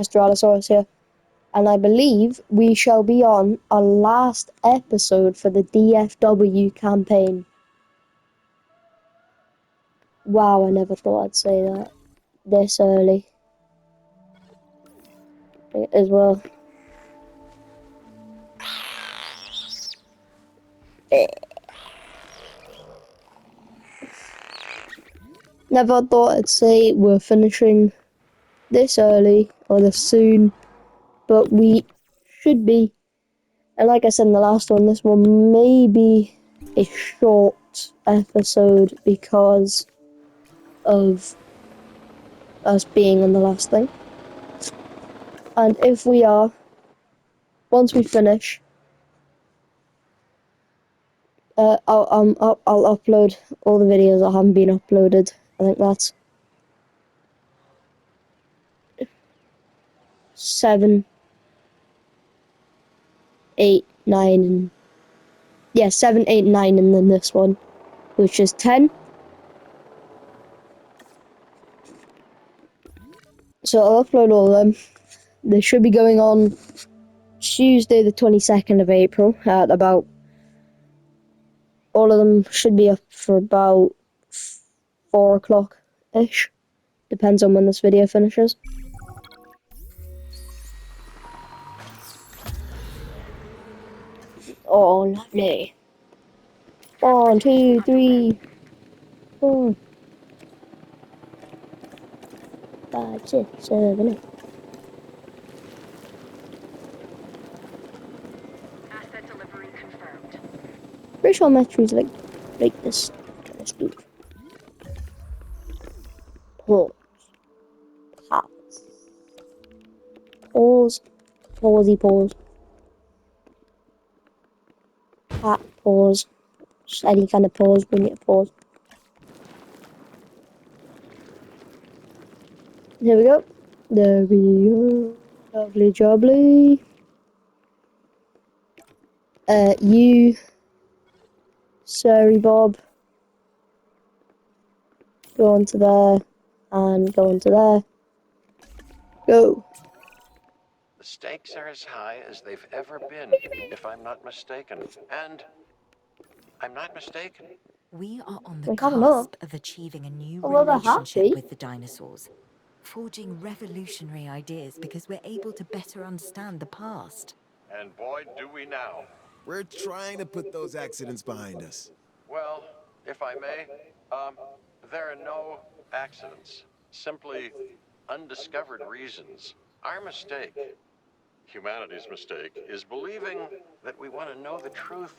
Tyrannosaurus here, and I believe we shall be on our last episode for the DFW campaign. Wow, I never thought I'd say that this early as well. Never thought I'd say we're finishing this early or this soon, but we should be. And like I said in the last one, this one may be a short episode because of us being on the last thing. And if we are, once we finish, I'll upload all the videos that haven't been uploaded. I think that's 7, 8, 9, and 7, 8, 9, and then this one, which is 10. So I'll upload all of them. They should be going on Tuesday, the 22nd of April, at about. All of them should be up for about 4 o'clock ish. Depends on when this video finishes. Oh, lovely. 1, 2, 3, 4, 5, 6, 7, 8. Asset delivery confirmed. Pretty sure Metro's like this kind of speed. Pause. Pause. Pause. Pausey pause. Pat pause. Just any kind of pause, bring it a pause. Here we go. There we go. Lovely jubbly. You, Sorry Bob, go on to there, and go on to there. Go. The stakes are as high as they've ever been, if I'm not mistaken. And I'm not mistaken. We are on the We have not. cusp of achieving a new Well, they're relationship happy. with the dinosaurs, forging revolutionary ideas because we're able to better understand the past. And boy, do we now. We're trying to put those accidents behind us. Well, if I may, there are no accidents. Simply undiscovered reasons. Our mistake, humanity's mistake, is believing that we want to know the truth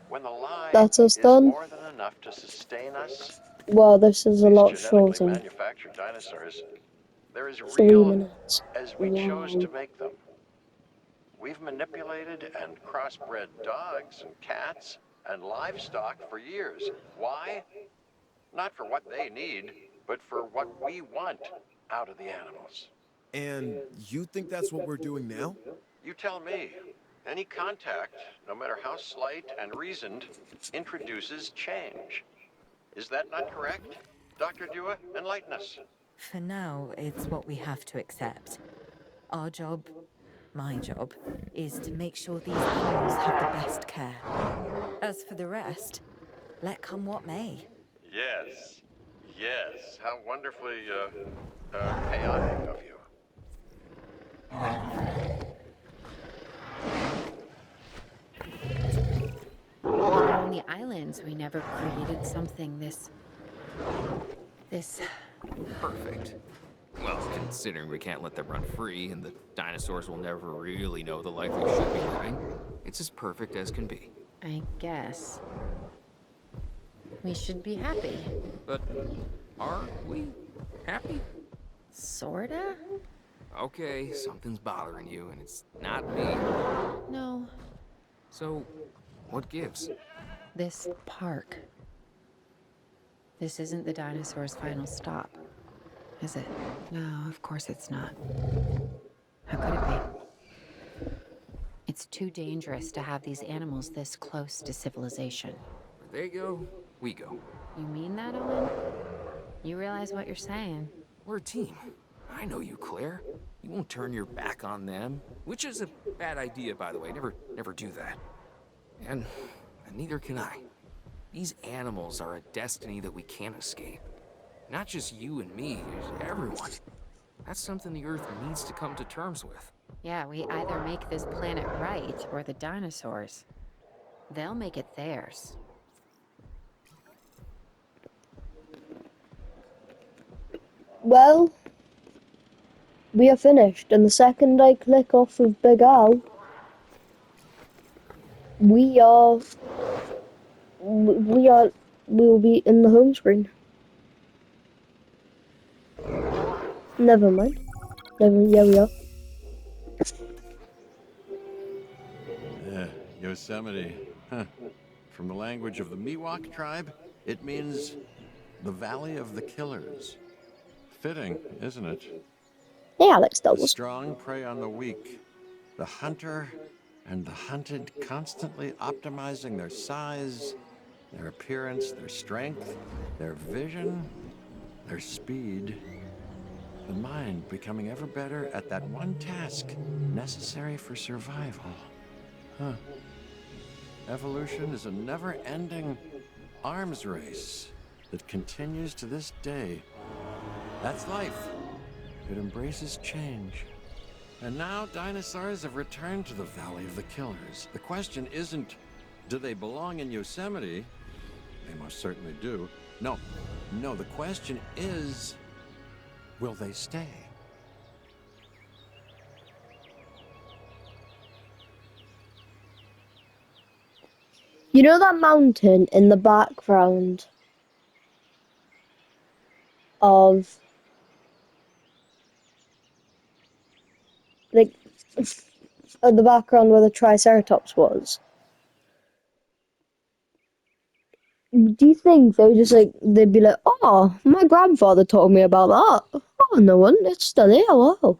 when the lie That's us is done. more than enough to sustain us. Well, this is a These lot genetically shorter. manufactured dinosaurs, they're as 3 real minutes. as we chose Wow. to make them. We've manipulated and crossbred dogs and cats and livestock for years. Why? Not for what they need, but for what we want out of the animals. And you think that's what we're doing now? You tell me. Any contact, no matter how slight and reasoned, introduces change. Is that not correct? Dr. Dua, enlighten us. For now, it's what we have to accept. Our job, my job, is to make sure these animals have the best care. As for the rest, let come what may. Yes. Yes. How wonderfully, chaotic of you. On the islands, we never created something this Perfect. Well, considering we can't let them run free and the dinosaurs will never really know the life they should be living, it's as perfect as can be. I guess. We should be happy. But are we happy? Sorta? Okay, something's bothering you and it's not me. No. So, what gives? This park. This isn't the dinosaur's final stop, is it? No, of course it's not. How could it be? It's too dangerous to have these animals this close to civilization. Where they go, we go. You mean that, Owen? You realize what you're saying? We're a team. I know you, Claire. You won't turn your back on them, which is a bad idea, by the way. Never do that. And neither can I. These animals are a destiny that we can't escape. Not just you and me, everyone. That's something the Earth needs to come to terms with. Yeah, we either make this planet right or the dinosaurs. They'll make it theirs. Well, we are finished, and the second I click off of Big Al, we will be in the home screen. Never mind. Yeah, we are. Yosemite. Huh. From the language of the Miwok tribe, it means the Valley of the Killers. Fitting, isn't it? Hey, Alex, that The was. strong prey on the weak, the hunter and the hunted constantly optimizing their size, their appearance, their strength, their vision, their speed. The mind becoming ever better at that one task necessary for survival. Huh. Evolution is a never-ending arms race that continues to this day. That's life. It embraces change. And now dinosaurs have returned to the Valley of the Killers. The question isn't, do they belong in Yosemite? They most certainly do. No, the question is, will they stay? You know that mountain in the background of, like, the background where the Triceratops was? Do you think they would just they'd be like, oh, my grandfather told me about that. Oh, no one, it's still here, wow.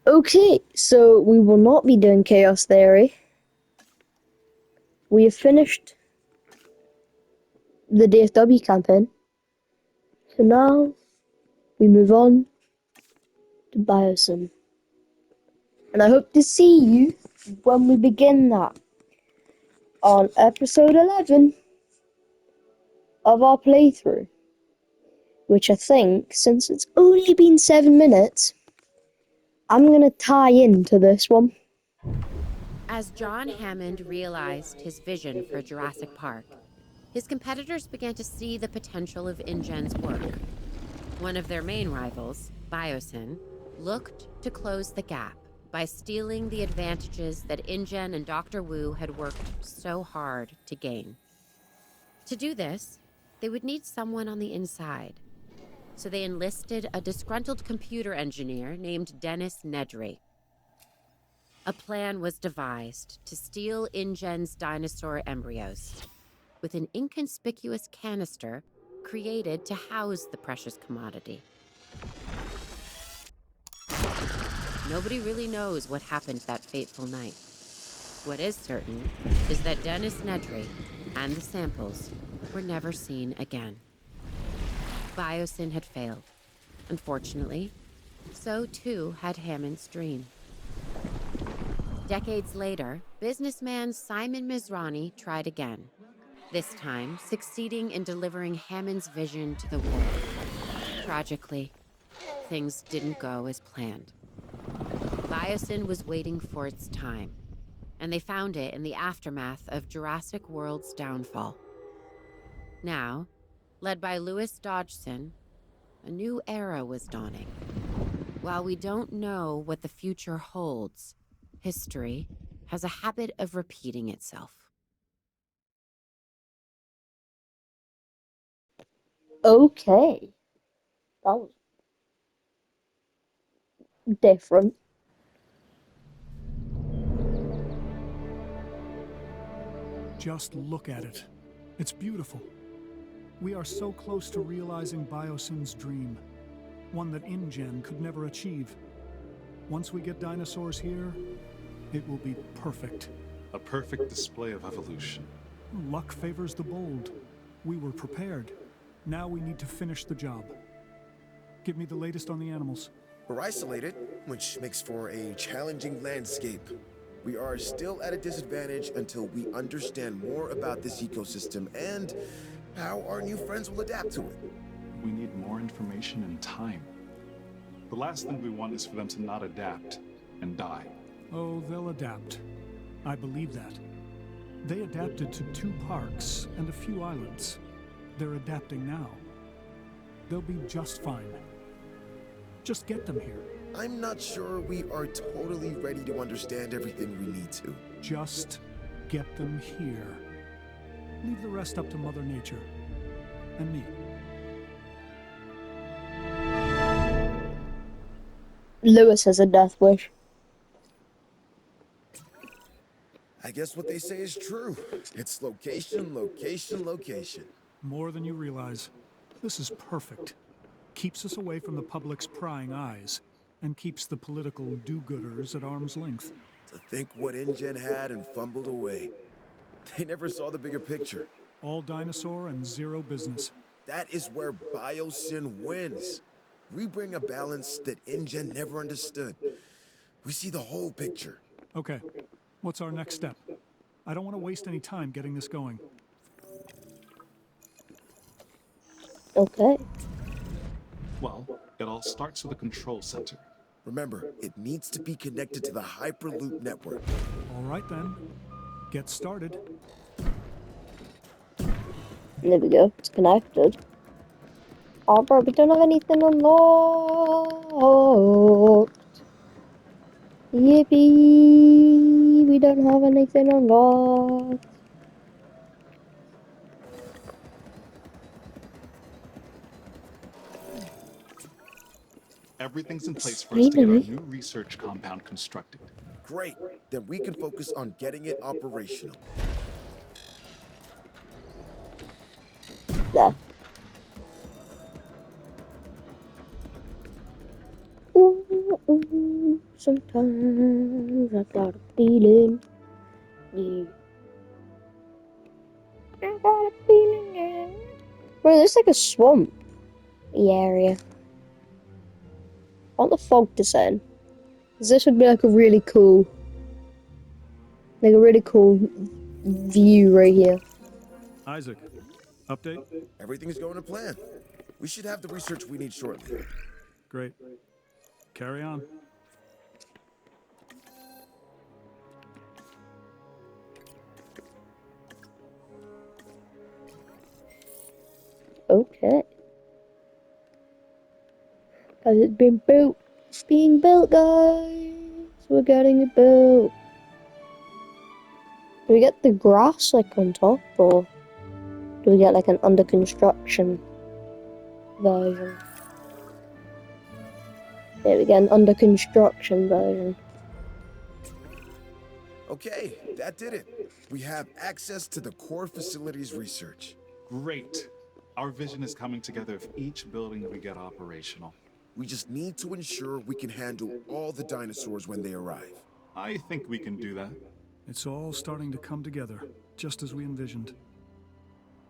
Okay, so we will not be doing Chaos Theory. We have finished the DFW campaign. So now we move on to Biosim. And I hope to see you when we begin that on episode 11 of our playthrough. Which I think, since it's only been 7 minutes, I'm going to tie into this one. As John Hammond realized his vision for Jurassic Park, his competitors began to see the potential of InGen's work. One of their main rivals, Biosyn, looked to close the gap by stealing the advantages that InGen and Dr. Wu had worked so hard to gain. To do this, they would need someone on the inside. So they enlisted a disgruntled computer engineer named Dennis Nedry. A plan was devised to steal InGen's dinosaur embryos, with an inconspicuous canister created to house the precious commodity. Nobody really knows what happened that fateful night. What is certain is that Dennis Nedry and the samples were never seen again. Biosyn had failed. Unfortunately, so too had Hammond's dream. Decades later, businessman Simon Mizrani tried again, this time succeeding in delivering Hammond's vision to the world. Tragically, things didn't go as planned. Biosyn was waiting for its time, and they found it in the aftermath of Jurassic World's downfall. Now, led by Louis Dodgson, a new era was dawning. While we don't know what the future holds, history has a habit of repeating itself. Okay. That was different. Just look at it. It's beautiful. We are so close to realizing Biosyn's dream, one that InGen could never achieve. Once we get dinosaurs here, it will be perfect. A perfect display of evolution. Luck favors the bold. We were prepared. Now we need to finish the job. Give me the latest on the animals. We're isolated, which makes for a challenging landscape. We are still at a disadvantage until we understand more about this ecosystem and how our new friends will adapt to it. We need more information and time. The last thing we want is for them to not adapt and die. Oh, they'll adapt. I believe that. They adapted to 2 parks and a few islands. They're adapting now. They'll be just fine. Just get them here. I'm not sure we are totally ready to understand everything we need to. Just get them here. Leave the rest up to Mother Nature. And me. Lewis has a death wish. I guess what they say is true. It's location, location, location. More than you realize. This is perfect. Keeps us away from the public's prying eyes, and keeps the political do-gooders at arm's length. To think what InGen had and fumbled away. They never saw the bigger picture. All dinosaur and zero business. That is where Biosyn wins. We bring a balance that InGen never understood. We see the whole picture. Okay, what's our next step? I don't want to waste any time getting this going. Okay. Well, it all starts with the control center. Remember, it needs to be connected to the Hyperloop network. All right then, get started. There we go. It's connected. Oh, bro, we don't have anything unlocked. Yippee! We don't have anything unlocked. Everything's in place for us to get our new research compound constructed. Great. Then we can focus on getting it operational. There. Ooh, sometimes I got a feeling. Yeah. I got a feeling, yeah. Bro, there's like a swamp. The area. I want the fog to set in. 'Cause this would be like a really cool view right here. Isaac, update? Everything's going to plan. We should have the research we need shortly. Great. Carry on. Okay. Has it been built? It's being built, guys. We're getting it built. Do we get the grass like on top, or do we get like an under construction version? Yeah, we get an under construction version. Okay, that did it. We have access to the core facilities research. Great. Our vision is coming together of each building we get operational. We just need to ensure we can handle all the dinosaurs when they arrive. I think we can do that. It's all starting to come together, just as we envisioned.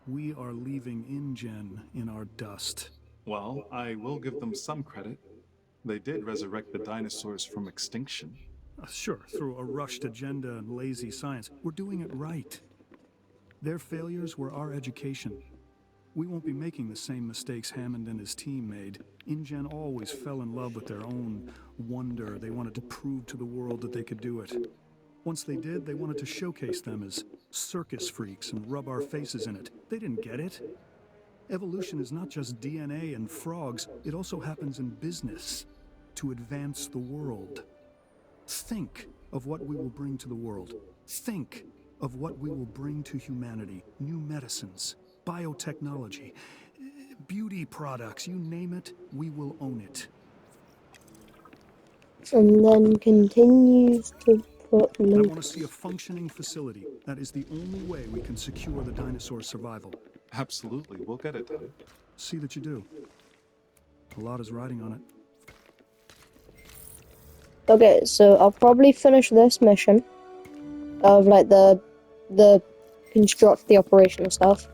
We are leaving InGen in our dust. Well, I will give them some credit. They did resurrect the dinosaurs from extinction. Sure, through a rushed agenda and lazy science. We're doing it right. Their failures were our education. We won't be making the same mistakes Hammond and his team made. InGen always fell in love with their own wonder. They wanted to prove to the world that they could do it. Once they did, they wanted to showcase them as circus freaks and rub our faces in it. They didn't get it. Evolution is not just DNA and frogs, it also happens in business to advance the world. Think of what we will bring to the world. Think of what we will bring to humanity. New medicines, biotechnology, beauty products, you name it, we will own it. And then continues to put I links. want to see a functioning facility. That is the only way we can secure the dinosaur's survival. Absolutely, we'll get it done. See that you do. A lot is riding on it. Okay, so I'll probably finish this mission of like the construct the operational stuff,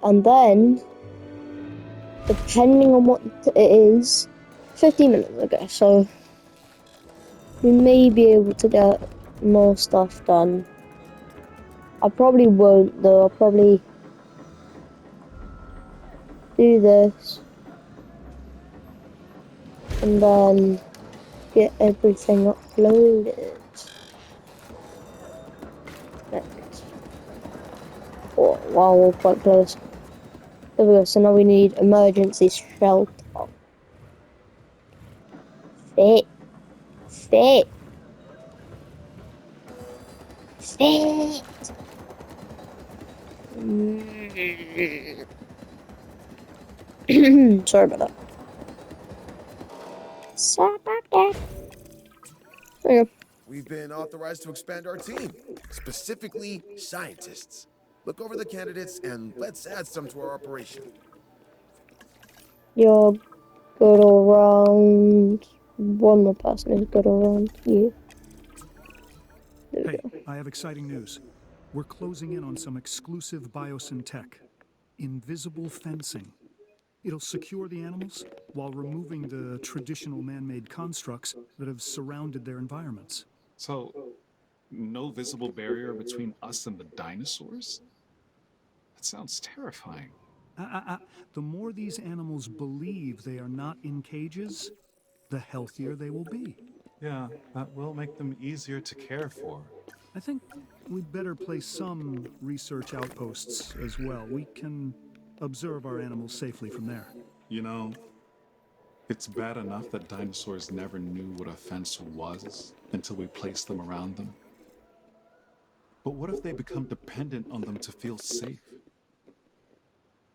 and then depending on what it is, 15 minutes ago, so we may be able to get more stuff done. I probably won't though, I'll probably do this and then get everything uploaded next. Oh, wow, we're quite close. There we go, so now we need emergency shelter. Fit. Fit. Fit. Sorry about that. Sorry about that. There you go. We've been authorized to expand our team, specifically scientists. Look over the candidates and let's add some to our operation. You're good all round. One more person is good all round. You. There we Hey, go. I have exciting news. We're closing in on some exclusive biosyn tech. Invisible fencing. It'll secure the animals while removing the traditional man-made constructs that have surrounded their environments. So, no visible barrier between us and the dinosaurs? That sounds terrifying. The more these animals believe they are not in cages, the healthier they will be. Yeah, that will make them easier to care for. I think we'd better place some research outposts as well. We can observe our animals safely from there. You know, it's bad enough that dinosaurs never knew what a fence was until we placed them around them. But what if they become dependent on them to feel safe?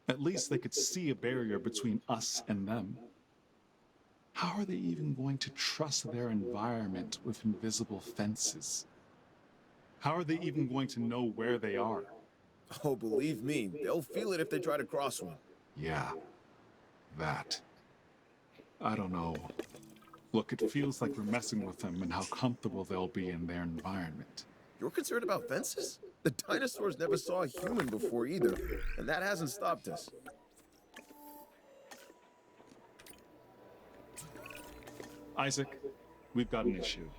At least they could see a barrier between us and them. How are they even going to trust their environment with invisible fences? How are they even going to know where they are? Oh, believe me, they'll feel it if they try to cross one. Yeah, that. I don't know. Look, it feels like we're messing with them and how comfortable they'll be in their environment. You're concerned about fences? The dinosaurs never saw a human before either, and that hasn't stopped us. Isaac, we've got an issue.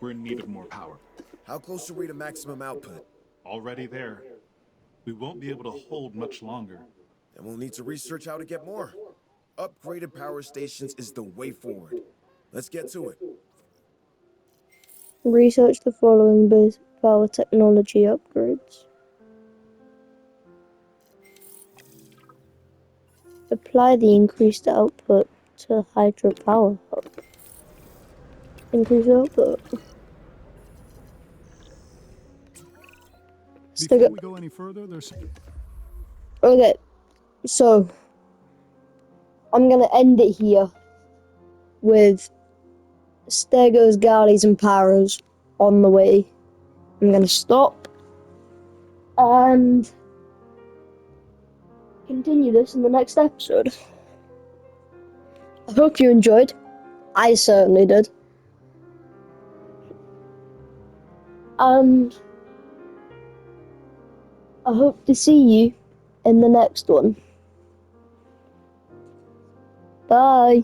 We're in need of more power. How close are we to maximum output? Already there. We won't be able to hold much longer. And we'll need to research how to get more. Upgraded power stations is the way forward. Let's get to it. Research the following base power technology upgrades. Apply the increased output to hydropower hub. Increase output. Stick Before it. we go any further, there's... Okay, so I'm gonna end it here with Stegos, Galleys, and Paros on the way. I'm gonna stop and continue this in the next episode. I hope you enjoyed. I certainly did. And I hope to see you in the next one. Bye.